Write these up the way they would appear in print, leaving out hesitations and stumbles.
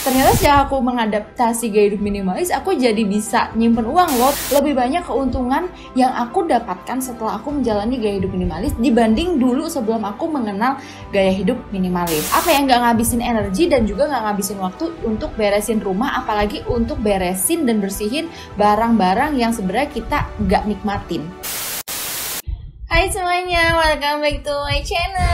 Ternyata setelah aku mengadaptasi gaya hidup minimalis, aku jadi bisa nyimpen uang loh. Lebih banyak keuntungan yang aku dapatkan setelah aku menjalani gaya hidup minimalis dibanding dulu sebelum aku mengenal gaya hidup minimalis. Apa yang gak ngabisin energi dan juga gak ngabisin waktu untuk beresin rumah, apalagi untuk beresin dan bersihin barang-barang yang sebenarnya kita gak nikmatin. Hai semuanya, welcome back to my channel.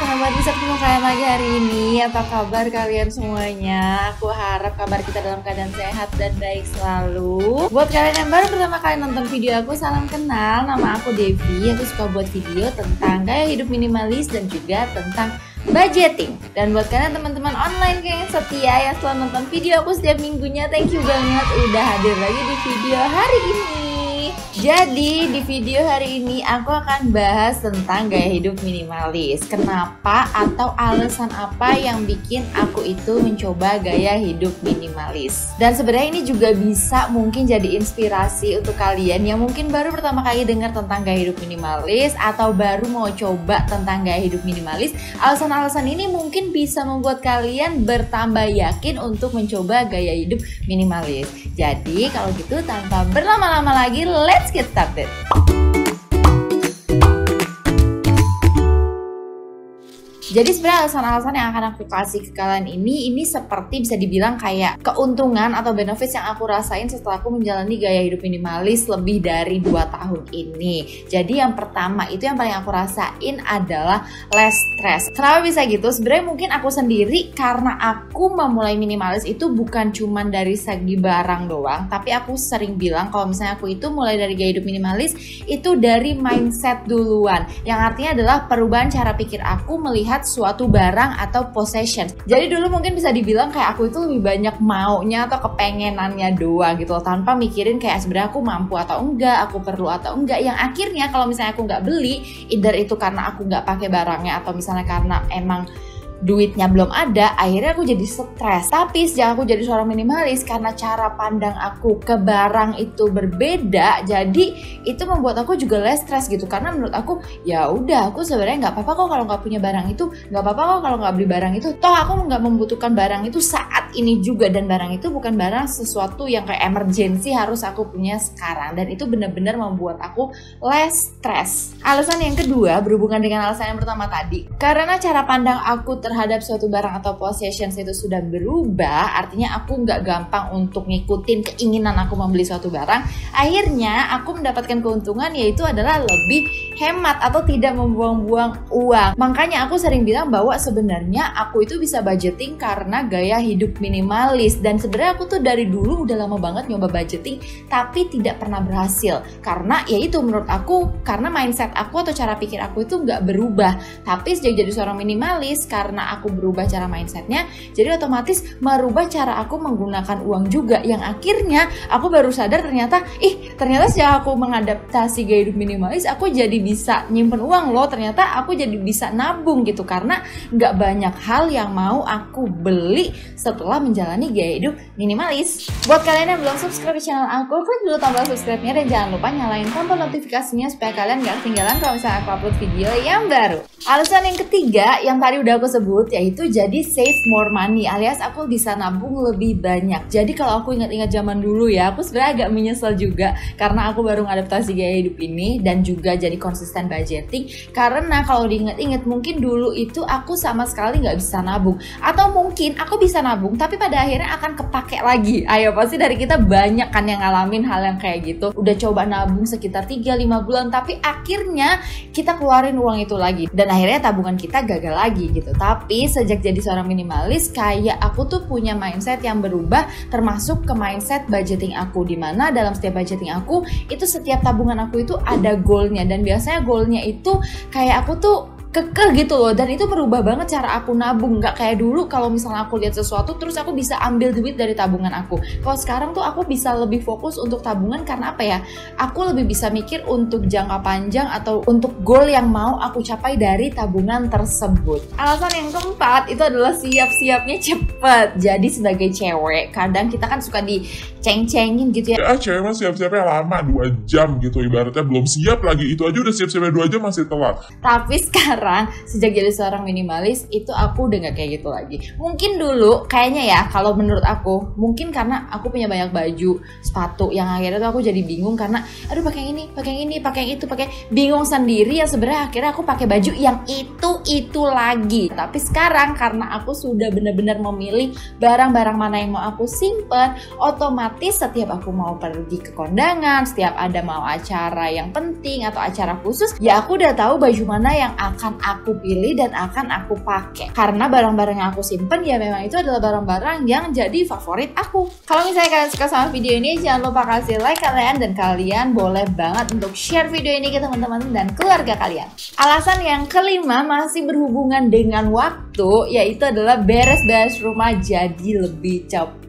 Selamat bisa ketemu kalian lagi hari ini. Apa kabar kalian semuanya? Aku harap kabar kita dalam keadaan sehat dan baik selalu. Buat kalian yang baru pertama kali nonton video aku, salam kenal. Nama aku Devi. Aku suka buat video tentang gaya hidup minimalis dan juga tentang budgeting. Dan buat kalian teman-teman online yang setia yang selalu nonton video aku setiap minggunya, thank you banget udah hadir lagi di video hari ini. Jadi di video hari ini aku akan bahas tentang gaya hidup minimalis. Kenapa atau alasan apa yang bikin aku itu mencoba gaya hidup minimalis. Dan sebenarnya ini juga bisa mungkin jadi inspirasi untuk kalian yang mungkin baru pertama kali dengar tentang gaya hidup minimalis atau baru mau coba tentang gaya hidup minimalis. Alasan-alasan ini mungkin bisa membuat kalian bertambah yakin untuk mencoba gaya hidup minimalis. Jadi kalau gitu tanpa berlama-lama lagi, let's get started. Jadi sebenarnya alasan-alasan yang akan aku kasih ke kalian ini seperti bisa dibilang kayak keuntungan atau benefits yang aku rasain setelah aku menjalani gaya hidup minimalis lebih dari 2 tahun ini. Jadi yang pertama itu yang paling aku rasain adalah less stress. Kenapa bisa gitu? Sebenarnya mungkin aku sendiri karena aku memulai minimalis itu bukan cuman dari segi barang doang, tapi aku sering bilang kalau misalnya aku itu mulai dari gaya hidup minimalis itu dari mindset duluan. Yang artinya adalah perubahan cara pikir aku melihat suatu barang atau possession. Jadi dulu mungkin bisa dibilang kayak aku itu lebih banyak maunya atau kepengenannya doang gitu loh, tanpa mikirin kayak sebenarnya aku mampu atau enggak, aku perlu atau enggak. Yang akhirnya kalau misalnya aku nggak beli, either itu karena aku nggak pakai barangnya atau misalnya karena emang duitnya belum ada, akhirnya aku jadi stres. Tapi sejak aku jadi seorang minimalis, karena cara pandang aku ke barang itu berbeda, jadi itu membuat aku juga less stress gitu. Karena menurut aku ya udah, aku sebenarnya nggak apa-apa kok kalau nggak punya barang itu, nggak apa-apa kok kalau nggak beli barang itu. Toh aku nggak membutuhkan barang itu saat ini juga, dan barang itu bukan barang sesuatu yang kayak emergency harus aku punya sekarang. Dan itu benar-benar membuat aku less stress. Alasan yang kedua berhubungan dengan alasan yang pertama tadi, karena cara pandang aku terhadap suatu barang atau possessions itu sudah berubah, artinya aku nggak gampang untuk ngikutin keinginan aku membeli suatu barang. Akhirnya aku mendapatkan keuntungan, yaitu adalah lebih hemat atau tidak membuang-buang uang. Makanya aku sering bilang bahwa sebenarnya aku itu bisa budgeting karena gaya hidup minimalis. Dan sebenarnya aku tuh dari dulu udah lama banget nyoba budgeting tapi tidak pernah berhasil. Karena ya itu menurut aku, karena mindset aku atau cara pikir aku itu nggak berubah. Tapi sejak jadi seorang minimalis, karena aku berubah cara mindsetnya, jadi otomatis merubah cara aku menggunakan uang juga. Yang akhirnya aku baru sadar ternyata sejak aku mengadaptasi gaya hidup minimalis, aku jadi bisa nyimpen uang loh. Ternyata aku jadi bisa nabung gitu, karena nggak banyak hal yang mau aku beli setelah menjalani gaya hidup minimalis. Buat kalian yang belum subscribe di channel aku, klik dulu tombol subscribe-nya dan jangan lupa nyalain tombol notifikasinya supaya kalian gak ketinggalan kalau misalnya aku upload video yang baru. Alasan yang ketiga yang tadi udah aku sebut, yaitu jadi save more money, alias aku bisa nabung lebih banyak. Jadi kalau aku ingat-ingat zaman dulu ya, aku sebenarnya agak menyesal juga karena aku baru ngadaptasi gaya hidup ini dan juga jadi konsisten budgeting. Karena kalau diingat-ingat mungkin dulu itu aku sama sekali nggak bisa nabung, atau mungkin aku bisa nabung tapi pada akhirnya akan kepake lagi. Ayo pasti dari kita banyak kan yang ngalamin hal yang kayak gitu. Udah coba nabung sekitar 3-5 bulan tapi akhirnya kita keluarin uang itu lagi dan akhirnya tabungan kita gagal lagi gitu. Tapi sejak jadi seorang minimalis, kayak aku tuh punya mindset yang berubah, termasuk ke mindset budgeting aku, dimana dalam setiap budgeting aku itu setiap tabungan aku itu ada goalnya, dan biasanya goalnya itu kayak aku tuh kekeh gitu loh. Dan itu merubah banget cara aku nabung. Gak kayak dulu kalau misalnya aku lihat sesuatu terus aku bisa ambil duit dari tabungan aku. Kalau sekarang tuh aku bisa lebih fokus untuk tabungan. Karena apa ya, aku lebih bisa mikir untuk jangka panjang atau untuk goal yang mau aku capai dari tabungan tersebut. Alasan yang keempat itu adalah siap-siapnya cepet. Jadi sebagai cewek kadang kita kan suka diceng-cengin gitu ya, cewek mah siap-siapnya lama 2 jam gitu, ibaratnya belum siap lagi, itu aja udah siap-siapnya 2 jam masih telat. Tapi sekarang sekarang sejak jadi seorang minimalis itu aku udah gak kayak gitu lagi. Mungkin dulu kayaknya ya, kalau menurut aku mungkin karena aku punya banyak baju, sepatu yang akhirnya tuh aku jadi bingung karena aduh pakai ini, pakai itu, pakai bingung sendiri ya. Sebenarnya akhirnya aku pakai baju yang itu lagi. Tapi sekarang karena aku sudah benar-benar memilih barang-barang mana yang mau aku simpen, otomatis setiap aku mau pergi ke kondangan, setiap ada mau acara yang penting atau acara khusus, ya aku udah tahu baju mana yang akan aku pilih dan akan aku pakai. Karena barang-barang yang aku simpen ya memang itu adalah barang-barang yang jadi favorit aku. Kalau misalnya kalian suka sama video ini, jangan lupa kasih like kalian, dan kalian boleh banget untuk share video ini ke teman-teman dan keluarga kalian. Alasan yang kelima masih berhubungan dengan waktu, yaitu adalah beres-beres rumah jadi lebih cepat.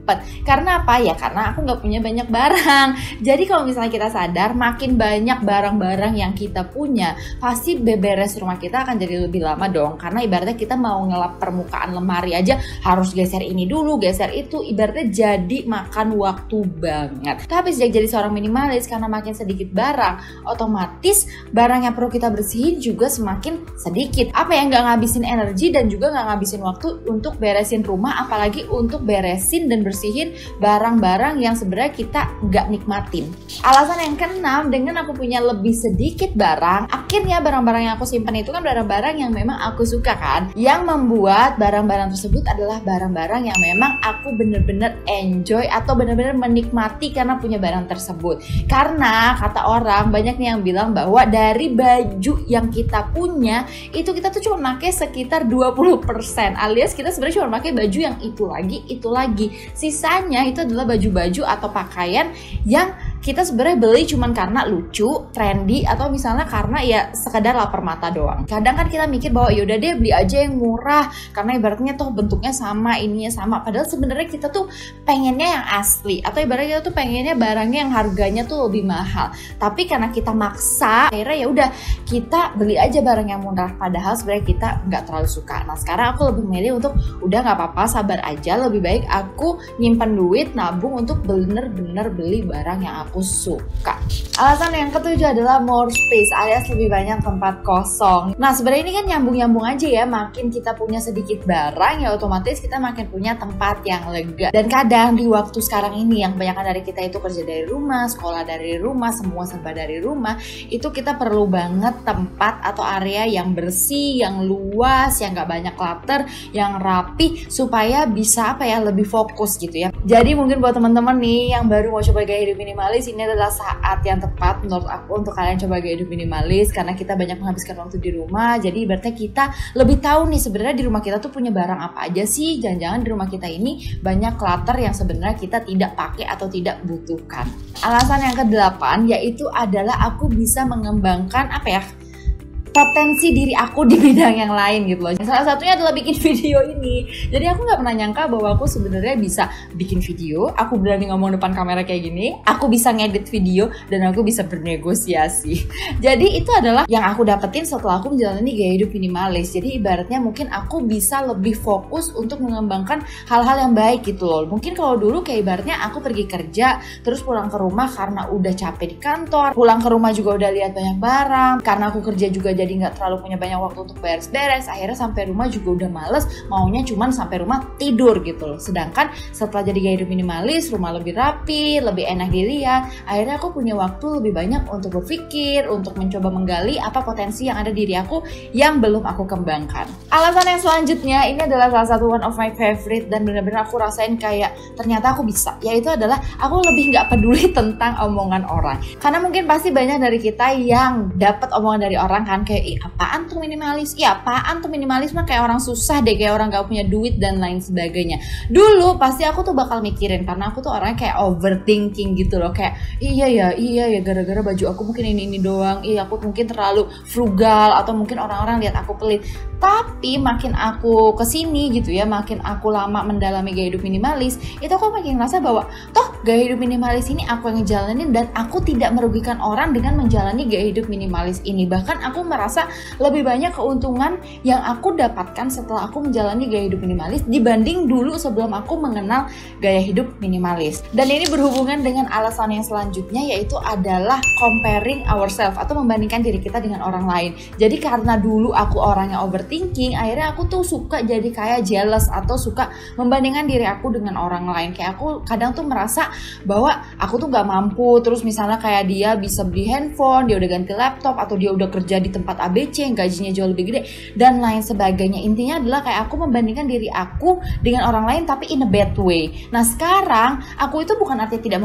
Karena apa ya? Karena aku nggak punya banyak barang. Jadi kalau misalnya kita sadar, makin banyak barang-barang yang kita punya, pasti beberes rumah kita akan jadi lebih lama dong. Karena ibaratnya kita mau ngelap permukaan lemari aja harus geser ini dulu, geser itu, ibaratnya jadi makan waktu banget. Tapi sejak jadi seorang minimalis, karena makin sedikit barang, otomatis barang yang perlu kita bersihin juga semakin sedikit. Apa yang nggak ngabisin energi dan juga nggak ngabisin waktu untuk beresin rumah, apalagi untuk beresin dan bersihin barang-barang yang sebenarnya kita nggak nikmatin. Alasan yang keenam, dengan aku punya lebih sedikit barang, akhirnya barang-barang yang aku simpan itu kan barang-barang yang memang aku suka kan. Yang membuat barang-barang tersebut adalah barang-barang yang memang aku bener-bener enjoy atau bener-bener menikmati karena punya barang tersebut. Karena kata orang, banyak nih yang bilang bahwa dari baju yang kita punya itu kita tuh cuma pakai sekitar 20%, alias kita sebenarnya cuma pakai baju yang itu lagi. Sisanya itu adalah baju-baju atau pakaian yang kita sebenarnya beli cuman karena lucu, trendy, atau misalnya karena ya sekedar lapar mata doang. Kadang kan kita mikir bahwa yaudah deh beli aja yang murah karena ibaratnya tuh bentuknya sama, ininya sama. Padahal sebenarnya kita tuh pengennya yang asli, atau ibaratnya kita tuh pengennya barangnya yang harganya tuh lebih mahal. Tapi karena kita maksa, akhirnya ya udah kita beli aja barang yang murah. Padahal sebenarnya kita nggak terlalu suka. Nah sekarang aku lebih milih untuk udah nggak apa-apa, sabar aja. Lebih baik aku nyimpan duit, nabung untuk bener-bener beli barang yang aku suka. Alasan yang ketujuh adalah more space, alias lebih banyak tempat kosong. Nah sebenarnya ini kan nyambung-nyambung aja ya. Makin kita punya sedikit barang, ya otomatis kita makin punya tempat yang lega. Dan kadang di waktu sekarang ini yang kebanyakan dari kita itu kerja dari rumah, sekolah dari rumah, semua serba dari rumah, itu kita perlu banget tempat atau area yang bersih, yang luas, yang gak banyak clutter, yang rapi, supaya bisa lebih fokus gitu ya. Jadi mungkin buat teman-teman nih yang baru mau coba gaya hidup minimalis, ini adalah saat yang tepat menurut aku untuk kalian coba gaya hidup minimalis, karena kita banyak menghabiskan waktu di rumah. Jadi ibaratnya kita lebih tahu nih sebenarnya di rumah kita tuh punya barang apa aja sih. Jangan-jangan di rumah kita ini banyak clutter yang sebenarnya kita tidak pakai atau tidak butuhkan. Alasan yang ke-8 yaitu adalah aku bisa mengembangkan potensi diri aku di bidang yang lain gitu loh. Salah satunya adalah bikin video ini. Jadi aku nggak pernah nyangka bahwa aku sebenarnya bisa bikin video, aku berani ngomong depan kamera kayak gini, aku bisa ngedit video, dan aku bisa bernegosiasi. Jadi itu adalah yang aku dapetin setelah aku menjalani gaya hidup minimalis. Jadi ibaratnya mungkin aku bisa lebih fokus untuk mengembangkan hal-hal yang baik gitu loh. Mungkin kalau dulu kayak ibaratnya aku pergi kerja, terus pulang ke rumah karena udah capek di kantor, pulang ke rumah juga udah lihat banyak barang, karena aku kerja juga jadi nggak terlalu punya banyak waktu untuk beres-beres. Akhirnya sampai rumah juga udah males, maunya cuman sampai rumah tidur gitu loh. Sedangkan setelah jadi gaya hidup minimalis, rumah lebih rapi, lebih enak dilihat. Akhirnya aku punya waktu lebih banyak untuk berpikir, untuk mencoba menggali apa potensi yang ada di diri aku yang belum aku kembangkan. Alasan yang selanjutnya ini adalah salah satu one of my favorite, dan benar-benar aku rasain kayak ternyata aku bisa, yaitu adalah aku lebih nggak peduli tentang omongan orang. Karena mungkin pasti banyak dari kita yang dapat omongan dari orang kan, kayak ih apaan tuh minimalis, mah kayak orang susah deh, kayak orang gak punya duit dan lain sebagainya. Dulu pasti aku tuh bakal mikirin, karena aku tuh orangnya kayak overthinking gitu loh, kayak iya ya gara-gara baju aku mungkin ini doang, aku mungkin terlalu frugal, atau mungkin orang-orang lihat aku pelit. Tapi makin aku kesini gitu ya, makin aku lama mendalami gaya hidup minimalis, itu aku makin ngerasa bahwa toh gaya hidup minimalis ini aku yang ngejalanin, dan aku tidak merugikan orang dengan menjalani gaya hidup minimalis ini. Bahkan aku merasa ngerasa lebih banyak keuntungan yang aku dapatkan setelah aku menjalani gaya hidup minimalis dibanding dulu sebelum aku mengenal gaya hidup minimalis. Dan ini berhubungan dengan alasan yang selanjutnya, yaitu adalah comparing ourselves atau membandingkan diri kita dengan orang lain. Jadi karena dulu aku orangnya overthinking, akhirnya aku tuh suka jadi kayak jealous atau suka membandingkan diri aku dengan orang lain. Kayak aku kadang tuh merasa bahwa aku tuh gak mampu, terus misalnya kayak dia bisa beli handphone, dia udah ganti laptop, atau dia udah kerja di tempat ABC yang gajinya jauh lebih gede, dan lain sebagainya. Intinya adalah kayak aku membandingkan diri aku dengan orang lain tapi in a bad way. Nah sekarang aku itu bukan artinya tidak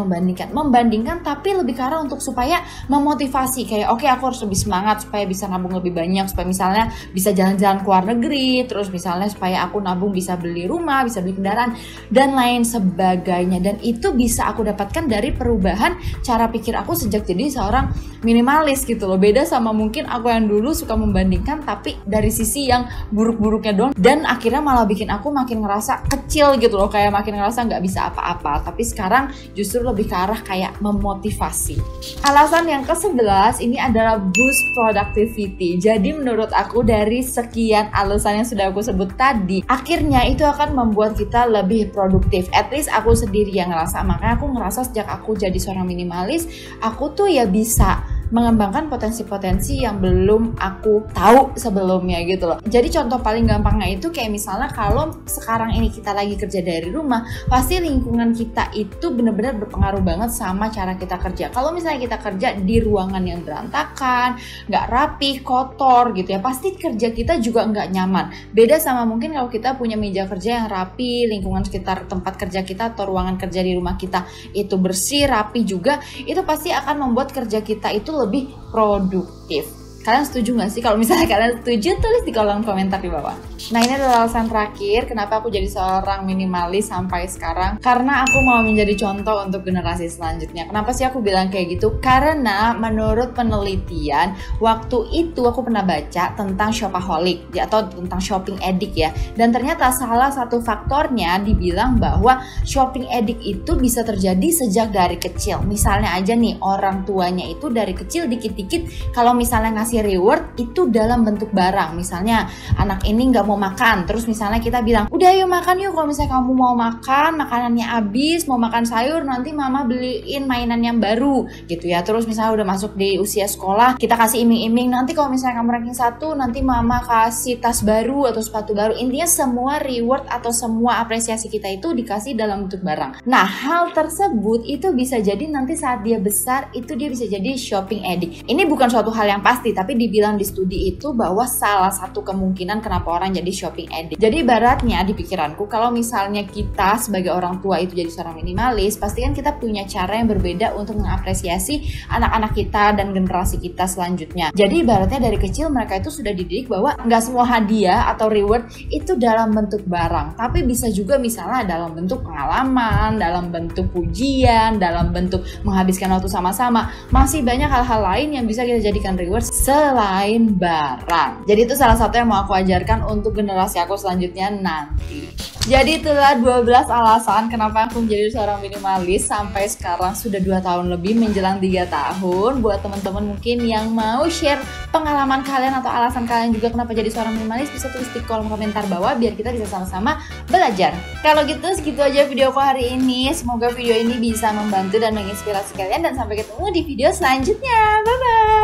membandingkan, tapi lebih ke arah untuk supaya memotivasi, kayak oke, aku harus lebih semangat supaya bisa nabung lebih banyak, supaya misalnya bisa jalan-jalan ke luar negeri, terus misalnya supaya aku nabung bisa beli rumah, bisa beli kendaraan, dan lain sebagainya. Dan itu bisa aku dapatkan dari perubahan cara pikir aku sejak jadi seorang minimalis gitu loh. Beda sama mungkin aku yang dulu suka membandingkan tapi dari sisi yang buruk-buruknya doang, dan akhirnya malah bikin aku makin ngerasa kecil gitu loh, kayak makin ngerasa nggak bisa apa-apa. Tapi sekarang justru lebih ke arah kayak memotivasi. Alasan yang ke-11 ini adalah boost productivity. Jadi menurut aku dari sekian alasan yang sudah aku sebut tadi, akhirnya itu akan membuat kita lebih produktif. At least aku sendiri yang ngerasa. Makanya aku ngerasa sejak aku jadi seorang minimalis, aku tuh ya bisa mengembangkan potensi-potensi yang belum aku tahu sebelumnya gitu loh. Jadi contoh paling gampangnya itu kayak misalnya kalau sekarang ini kita lagi kerja dari rumah, pasti lingkungan kita itu benar-benar berpengaruh banget sama cara kita kerja. Kalau misalnya kita kerja di ruangan yang berantakan, nggak rapi, kotor gitu ya, pasti kerja kita juga nggak nyaman. Beda sama mungkin kalau kita punya meja kerja yang rapi, lingkungan sekitar tempat kerja kita atau ruangan kerja di rumah kita itu bersih, rapi juga, itu pasti akan membuat kerja kita itu lebih produktif. Kalian setuju gak sih? Kalau misalnya kalian setuju, tulis di kolom komentar di bawah. Nah ini adalah alasan terakhir kenapa aku jadi seorang minimalis sampai sekarang. Karena aku mau menjadi contoh untuk generasi selanjutnya. Kenapa sih aku bilang kayak gitu? Karena menurut penelitian, waktu itu aku pernah baca tentang shopaholic atau tentang shopping addict ya. Dan ternyata salah satu faktornya dibilang bahwa shopping addict itu bisa terjadi sejak dari kecil. Misalnya aja nih, orang tuanya itu dari kecil dikit-dikit kalau misalnya ngasih reward itu dalam bentuk barang. Misalnya anak ini nggak mau makan, terus misalnya kita bilang udah ayo makan yuk, kalau misalnya kamu mau makan makanannya habis, mau makan sayur, nanti mama beliin mainan yang baru gitu ya. Terus misalnya udah masuk di usia sekolah, kita kasih iming-iming, nanti kalau misalnya kamu ranking 1 nanti mama kasih tas baru atau sepatu baru. Intinya semua reward atau semua apresiasi kita itu dikasih dalam bentuk barang. Nah hal tersebut itu bisa jadi nanti saat dia besar itu dia bisa jadi shopping addict. Ini bukan suatu hal yang pasti, tapi dibilang di studi itu bahwa salah satu kemungkinan kenapa orang jadi shopping addict. Jadi ibaratnya di pikiranku, kalau misalnya kita sebagai orang tua itu jadi seorang minimalis, pasti kan kita punya cara yang berbeda untuk mengapresiasi anak-anak kita dan generasi kita selanjutnya. Jadi ibaratnya dari kecil mereka itu sudah dididik bahwa nggak semua hadiah atau reward itu dalam bentuk barang, tapi bisa juga misalnya dalam bentuk pengalaman, dalam bentuk pujian, dalam bentuk menghabiskan waktu sama-sama. Masih banyak hal-hal lain yang bisa kita jadikan reward selain barang. Jadi itu salah satu yang mau aku ajarkan untuk generasi aku selanjutnya nanti. Jadi itulah 12 alasan kenapa aku menjadi seorang minimalis sampai sekarang sudah 2 tahun lebih menjelang 3 tahun. Buat teman-teman mungkin yang mau share pengalaman kalian atau alasan kalian juga kenapa jadi seorang minimalis, bisa tulis di kolom komentar bawah biar kita bisa sama-sama belajar. Kalau gitu segitu aja video aku hari ini. Semoga video ini bisa membantu dan menginspirasi kalian, dan sampai ketemu di video selanjutnya. Bye bye.